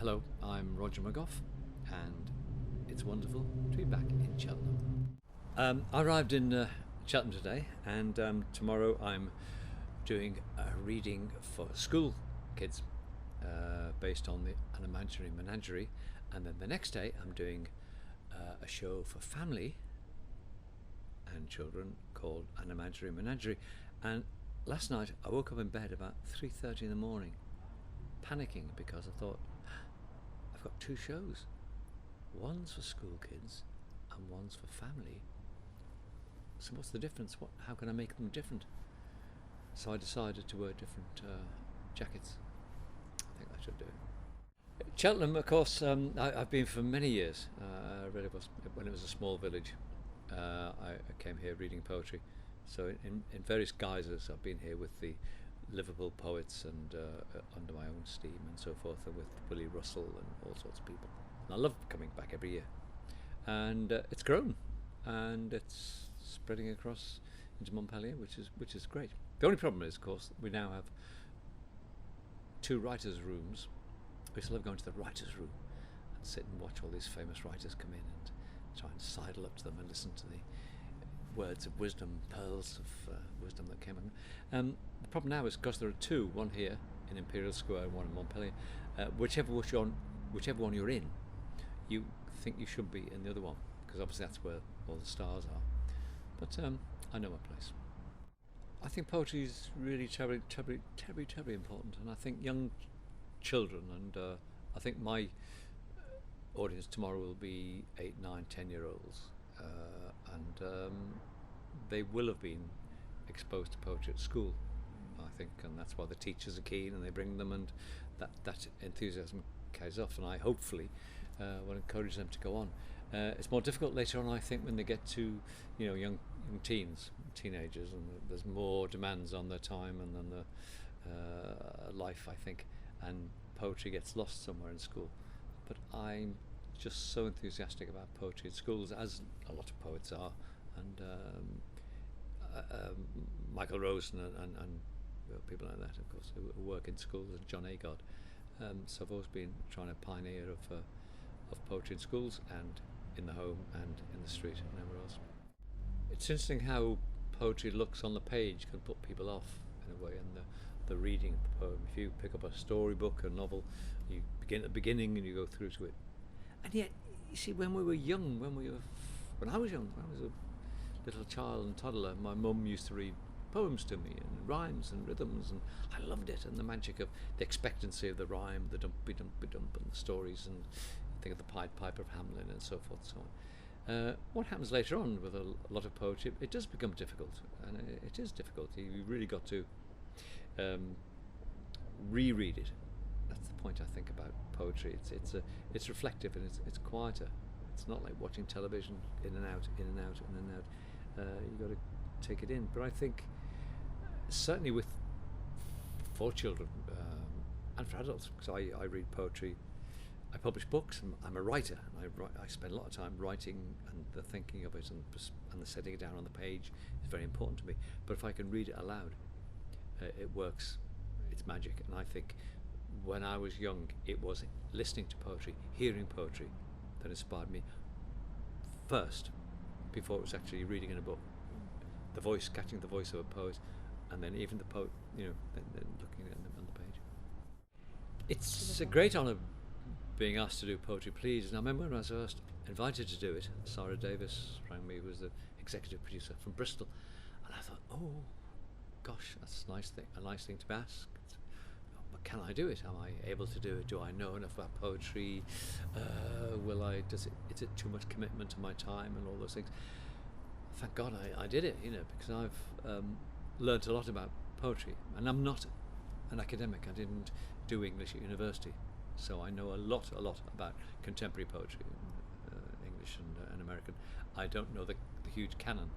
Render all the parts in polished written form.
Hello, I'm Roger McGough, and it's wonderful to be back in Cheltenham. I arrived in Cheltenham today, and tomorrow I'm doing a reading for school kids based on the An Imaginary Menagerie, and then the next day I'm doing a show for family and children called An Imaginary Menagerie. And last night I woke up in bed about 3:30 in the morning, panicking because I thought, I've got two shows. One's for school kids and one's for family. So what's the difference? How can I make them different? So I decided to wear different jackets. I think I should do it. Cheltenham, of course, I've been for many years. Really was when it was a small village. I came here reading poetry. So in various guises, I've been here with the Liverpool poets and under my own steam and so forth, and with Willie Russell and all sorts of people. And I love coming back every year, and it's grown, and it's spreading across into Montpellier, which is great. The only problem is, of course, we now have two writers' rooms. We still love going to the writers' room and sit and watch all these famous writers come in and try and sidle up to them and listen to the words of wisdom, pearls of wisdom that came in. The problem now is because there are two, one here in Imperial Square and one in Montpellier. Whichever one you're in, you think you should be in the other one, because obviously that's where all the stars are. But I know my place. I think poetry is really terribly important, and I think young children, and I think my audience tomorrow will be 8, 9, 10-year-olds, and they will have been exposed to poetry at school, I think, and that's why the teachers are keen and they bring them, and that enthusiasm carries off, and I hopefully will encourage them to go on. It's more difficult later on, I think, when they get to young teenagers, and there's more demands on their time and on their life, I think, and poetry gets lost somewhere in school. But I'm just so enthusiastic about poetry at schools, as a lot of poets are, and Michael Rose and people like that, of course, who work in schools, and John Agard. So I've always been trying to pioneer of poetry in schools and in the home and in the street and everywhere else. It's interesting how poetry looks on the page can put people off in a way, and the reading of the poem. If you pick up a storybook, a novel, you begin at the beginning and you go through to it. And yet, you see, when we were young, when I was young, when I was a little child and toddler, my mum used to read poems to me, and rhymes and rhythms, and I loved it, and the magic of the expectancy of the rhyme, the dumpy dumpy dump, and the stories, and think of the Pied Piper of Hamelin and so forth and so on. What happens later on with a lot of poetry, it does become difficult, and it is difficult. You really got to reread it. That's the point, I think, about poetry. It's reflective, and it's quieter. It's not like watching television, in and out, in and out, in and out. You got to take it in. But I think certainly for children and for adults, because I read poetry, I publish books, and I'm a writer, and I spend a lot of time writing, and the thinking of it and the setting it down on the page is very important to me. But if I can read it aloud, it works. It's magic. And I think when I was young, it was listening to poetry, hearing poetry, that inspired me first, before it was actually reading in a book. The voice, catching the voice of a poet, and then even the poet, then looking at them on the page. It's a great honour being asked to do Poetry Please, and I remember when I was first invited to do it, Sarah Davis rang me, who was the executive producer from Bristol, and I thought, oh gosh, that's a nice thing to ask. But can I do it? Am I able to do it? Do I know enough about poetry? Is it too much commitment to my time and all those things? Thank God I did it, because I've learnt a lot about poetry, and I'm not an academic. I didn't do English at university, so I know a lot about contemporary poetry, English and American. I don't know the huge canon,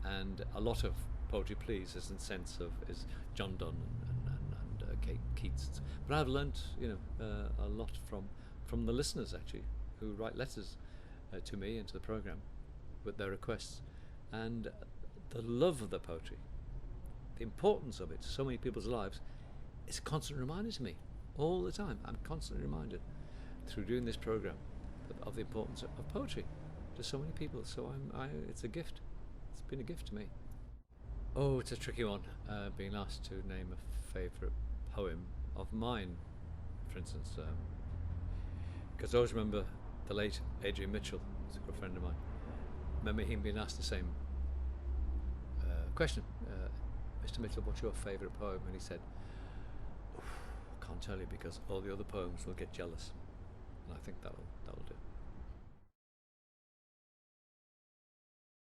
and a lot of Poetry Please is in the sense of is John Donne and Kate Keats. But I've learnt a lot from the listeners, actually, who write letters to me and to the programme with their requests, and the love of the poetry, the importance of it to so many people's lives, is a constant reminder to me all the time. I'm constantly reminded through doing this program of the importance of poetry to so many people. So it's a gift. It's been a gift to me. Oh, it's a tricky one, being asked to name a favourite poem of mine, for instance, because I always remember the late Adrian Mitchell, who's a good friend of mine. Remember him being asked the same question, Mr. Mitchell, what's your favourite poem? And he said, I can't tell you because all the other poems will get jealous. And I think that'll do.